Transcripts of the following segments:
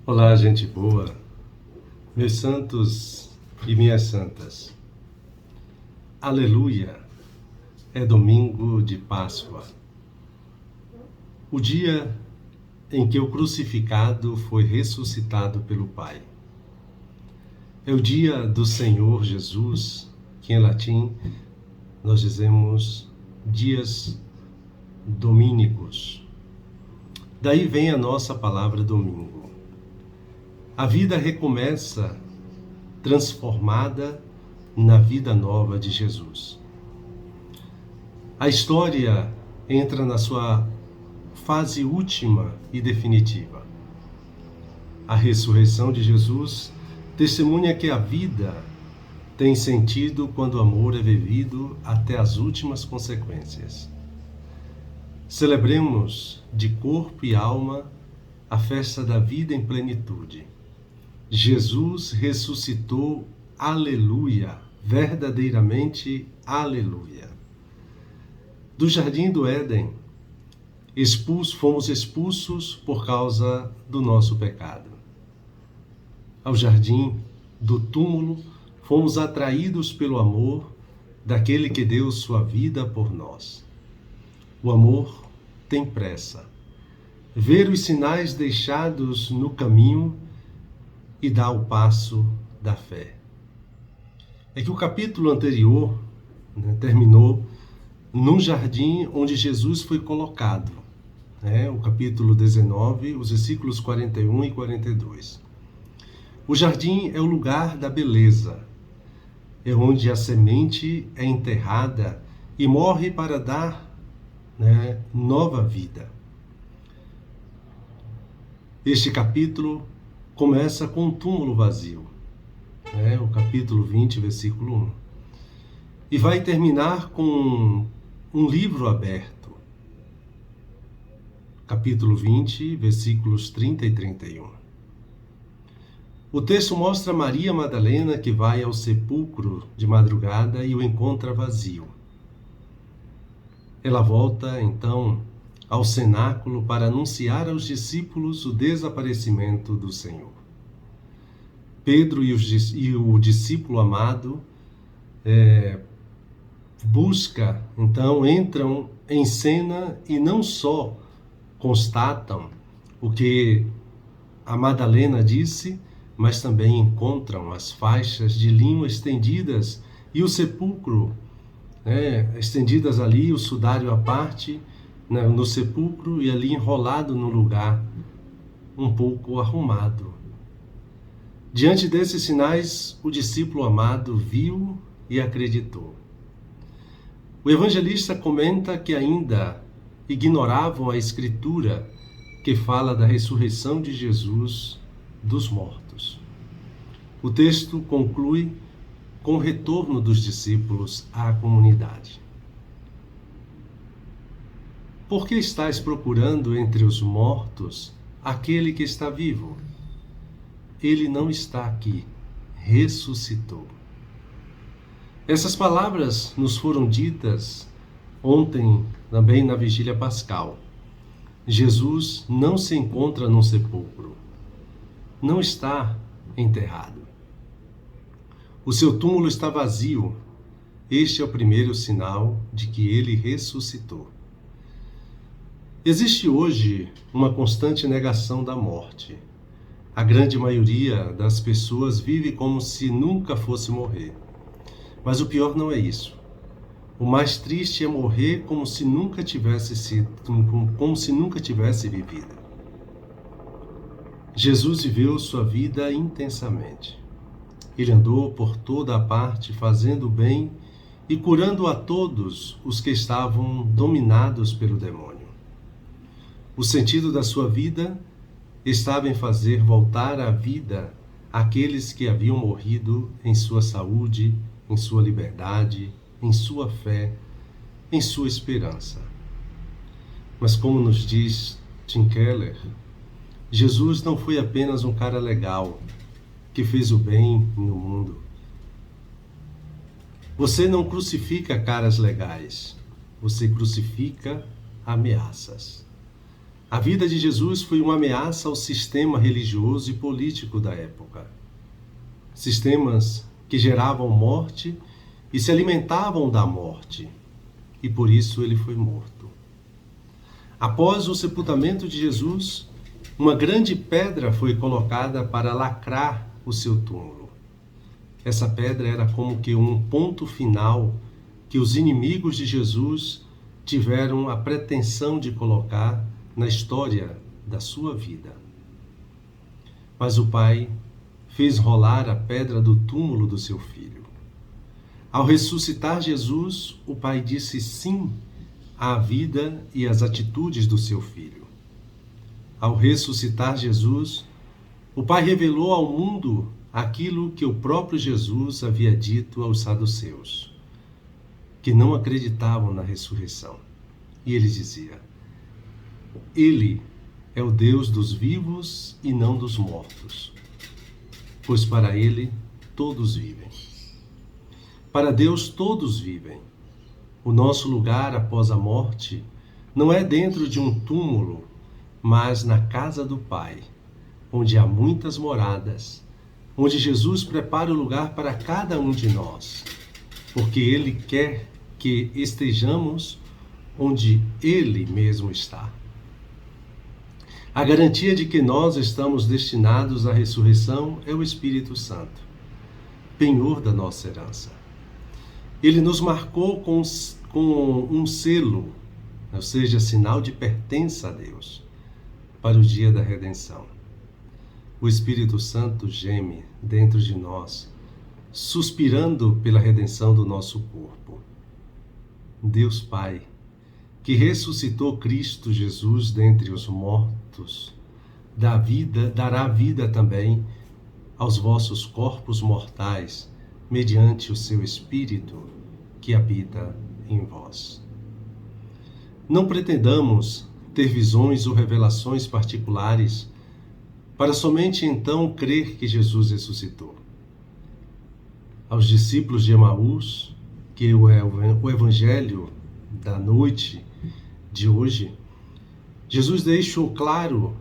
Olá, gente boa, meus santos e minhas santas. Aleluia! É domingo de Páscoa, o dia em que o crucificado foi ressuscitado pelo Pai. É o dia do Senhor Jesus, que em latim nós dizemos dias domínicos. Daí vem a nossa palavra domingo. A vida recomeça transformada na vida nova de Jesus. A história entra na sua fase última e definitiva. A ressurreição de Jesus testemunha que a vida tem sentido quando o amor é vivido até as últimas consequências. Celebremos de corpo e alma a festa da vida em plenitude. Jesus ressuscitou, aleluia, verdadeiramente aleluia. Do jardim do Éden, fomos expulsos por causa do nosso pecado. Ao jardim do túmulo, fomos atraídos pelo amor daquele que deu sua vida por nós. O amor tem pressa. Ver os sinais deixados no caminho e dar o passo da fé. É que o capítulo anterior terminou num jardim onde Jesus foi colocado. O capítulo 19, os versículos 41 e 42. O jardim é o lugar da beleza. É onde a semente é enterrada e morre para dar nova vida. Este capítulo começa com um túmulo vazio. O capítulo 20, versículo 1. E vai terminar com um livro aberto. Capítulo 20, versículos 30 e 31. O texto mostra Maria Madalena que vai ao sepulcro de madrugada e o encontra vazio. Ela volta, então, ao cenáculo para anunciar aos discípulos o desaparecimento do Senhor. Pedro e o discípulo amado entram em cena e não só constatam o que a Madalena disse, mas também encontram as faixas de linho estendidas e o sepulcro, estendidas ali, o sudário à parte, no sepulcro e ali enrolado no lugar, um pouco arrumado. Diante desses sinais, o discípulo amado viu e acreditou. O evangelista comenta que ainda ignoravam a Escritura que fala da ressurreição de Jesus dos mortos. O texto conclui com o retorno dos discípulos à comunidade. Por que estás procurando entre os mortos aquele que está vivo? Ele não está aqui, ressuscitou. Essas palavras nos foram ditas ontem, também na Vigília Pascal. Jesus não se encontra num sepulcro, não está enterrado. O seu túmulo está vazio. Este é o primeiro sinal de que ele ressuscitou. Existe hoje uma constante negação da morte. A grande maioria das pessoas vive como se nunca fosse morrer. Mas o pior não é isso. O mais triste é morrer como se nunca tivesse vivido. Jesus viveu sua vida intensamente. Ele andou por toda a parte fazendo o bem e curando a todos os que estavam dominados pelo demônio. O sentido da sua vida estava em fazer voltar à vida aqueles que haviam morrido em sua saúde, em sua liberdade, em sua fé, em sua esperança. Mas como nos diz Tim Keller, Jesus não foi apenas um cara legal que fez o bem no mundo. Você não crucifica caras legais, você crucifica ameaças. A vida de Jesus foi uma ameaça ao sistema religioso e político da época. Sistemas que geravam morte e se alimentavam da morte, e por isso ele foi morto. Após o sepultamento de Jesus, uma grande pedra foi colocada para lacrar o seu túmulo. Essa pedra era como que um ponto final que os inimigos de Jesus tiveram a pretensão de colocar na história da sua vida. Mas o Pai fez rolar a pedra do túmulo do seu filho. Ao ressuscitar Jesus, o Pai disse sim à vida e às atitudes do seu filho. Ao ressuscitar Jesus, o Pai revelou ao mundo aquilo que o próprio Jesus havia dito aos saduceus, que não acreditavam na ressurreição. E ele dizia: Ele é o Deus dos vivos e não dos mortos, pois para Ele todos vivem. Para Deus todos vivem. O nosso lugar após a morte não é dentro de um túmulo, mas na casa do Pai, onde há muitas moradas, onde Jesus prepara o lugar para cada um de nós, porque Ele quer que estejamos onde Ele mesmo está. A garantia de que nós estamos destinados à ressurreição é o Espírito Santo, penhor da nossa herança. Ele nos marcou com um selo, ou seja, sinal de pertença a Deus, para o dia da redenção. O Espírito Santo geme dentro de nós, suspirando pela redenção do nosso corpo. Deus Pai, que ressuscitou Cristo Jesus dentre os mortos, dará vida também aos vossos corpos mortais, mediante o seu Espírito que habita em vós. Não pretendamos ter visões ou revelações particulares para somente então crer que Jesus ressuscitou. Aos discípulos de Emaús, que é o Evangelho da noite de hoje, Jesus deixou claro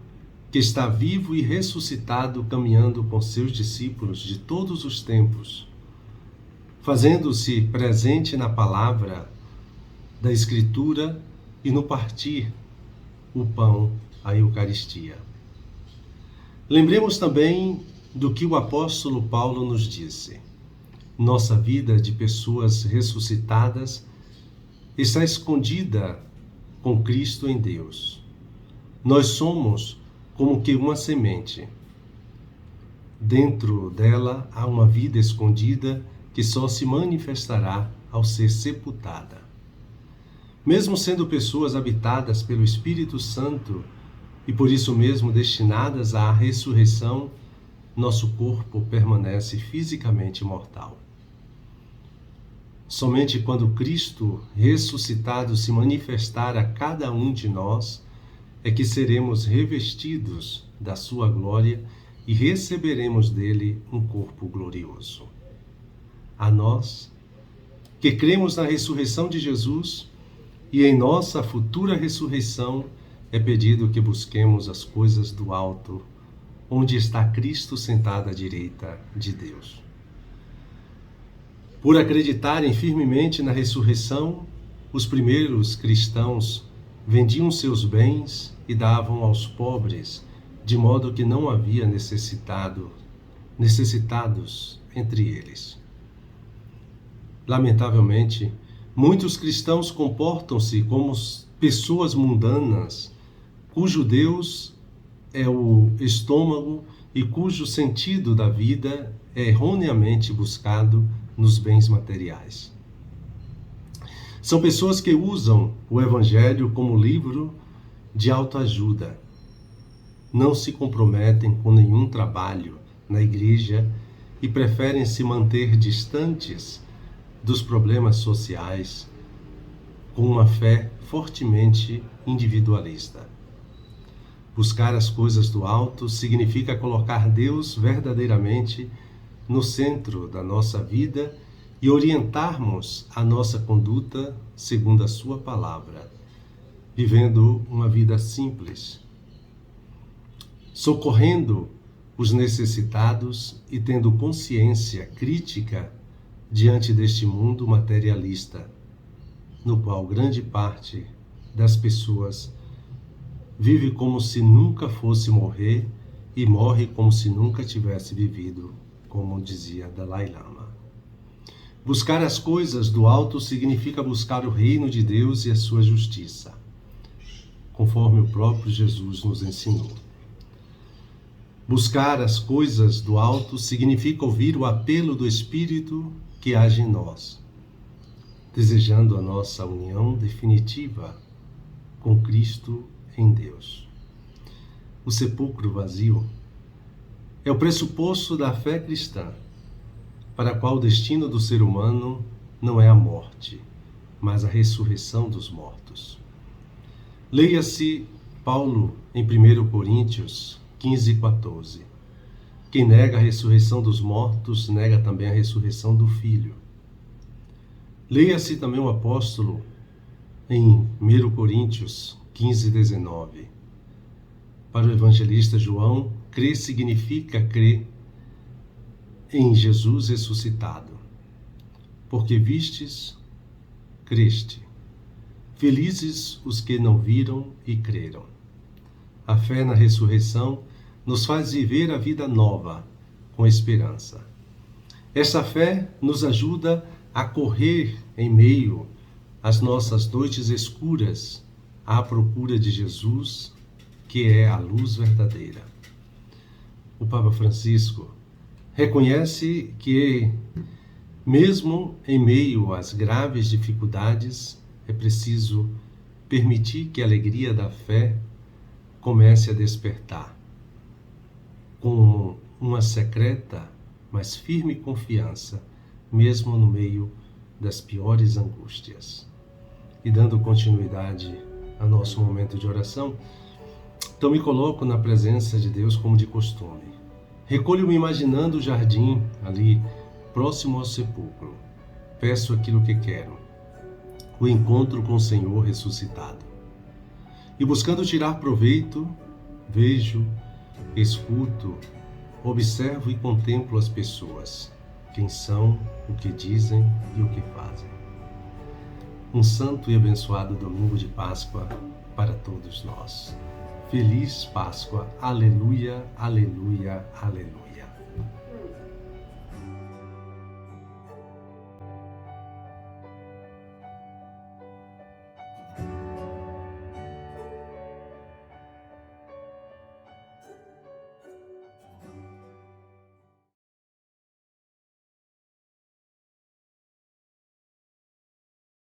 que está vivo e ressuscitado, caminhando com seus discípulos de todos os tempos, fazendo-se presente na palavra da Escritura e no partir o pão, a Eucaristia. Lembremos também do que o apóstolo Paulo nos disse. Nossa vida de pessoas ressuscitadas está escondida com Cristo em Deus. Nós somos como que uma semente. Dentro dela há uma vida escondida que só se manifestará ao ser sepultada. Mesmo sendo pessoas habitadas pelo Espírito Santo e por isso mesmo destinadas à ressurreição, nosso corpo permanece fisicamente mortal. Somente quando Cristo ressuscitado se manifestar a cada um de nós é que seremos revestidos da sua glória e receberemos dele um corpo glorioso. A nós, que cremos na ressurreição de Jesus e em nossa futura ressurreição, é pedido que busquemos as coisas do alto, onde está Cristo sentado à direita de Deus. Por acreditarem firmemente na ressurreição, os primeiros cristãos vendiam seus bens e davam aos pobres, de modo que não havia necessitados entre eles. Lamentavelmente, muitos cristãos comportam-se como pessoas mundanas, cujo Deus é o estômago e cujo sentido da vida é erroneamente buscado nos bens materiais. São pessoas que usam o Evangelho como livro de autoajuda. Não se comprometem com nenhum trabalho na igreja e preferem se manter distantes dos problemas sociais com uma fé fortemente individualista. Buscar as coisas do alto significa colocar Deus verdadeiramente no centro da nossa vida e orientarmos a nossa conduta segundo a sua palavra, vivendo uma vida simples, socorrendo os necessitados e tendo consciência crítica diante deste mundo materialista, no qual grande parte das pessoas vive como se nunca fosse morrer e morre como se nunca tivesse vivido, como dizia Dalai Lama. Buscar as coisas do alto significa buscar o reino de Deus e a sua justiça, conforme o próprio Jesus nos ensinou. Buscar as coisas do alto significa ouvir o apelo do Espírito que age em nós, desejando a nossa união definitiva com Cristo em Deus. O sepulcro vazio é o pressuposto da fé cristã, para a qual o destino do ser humano não é a morte, mas a ressurreição dos mortos. Leia-se Paulo em 1 Coríntios 15:14. Quem nega a ressurreição dos mortos, nega também a ressurreição do Filho. Leia-se também o apóstolo em 1 Coríntios 15:19. Para o evangelista João, crer significa crer em Jesus ressuscitado. Porque vistes, creste. Felizes os que não viram e creram. A fé na ressurreição nos faz viver a vida nova, com esperança. Essa fé nos ajuda a correr em meio às nossas noites escuras, à procura de Jesus, que é a luz verdadeira. O Papa Francisco reconhece que, mesmo em meio às graves dificuldades, é preciso permitir que a alegria da fé comece a despertar, com uma secreta, mas firme confiança, mesmo no meio das piores angústias. E dando continuidade ao nosso momento de oração, então me coloco na presença de Deus como de costume. Recolho-me imaginando o jardim ali, próximo ao sepulcro. Peço aquilo que quero, o encontro com o Senhor ressuscitado. E buscando tirar proveito, vejo, escuto, observo e contemplo as pessoas, quem são, o que dizem e o que fazem. Um santo e abençoado domingo de Páscoa para todos nós. Feliz Páscoa, aleluia, aleluia, aleluia.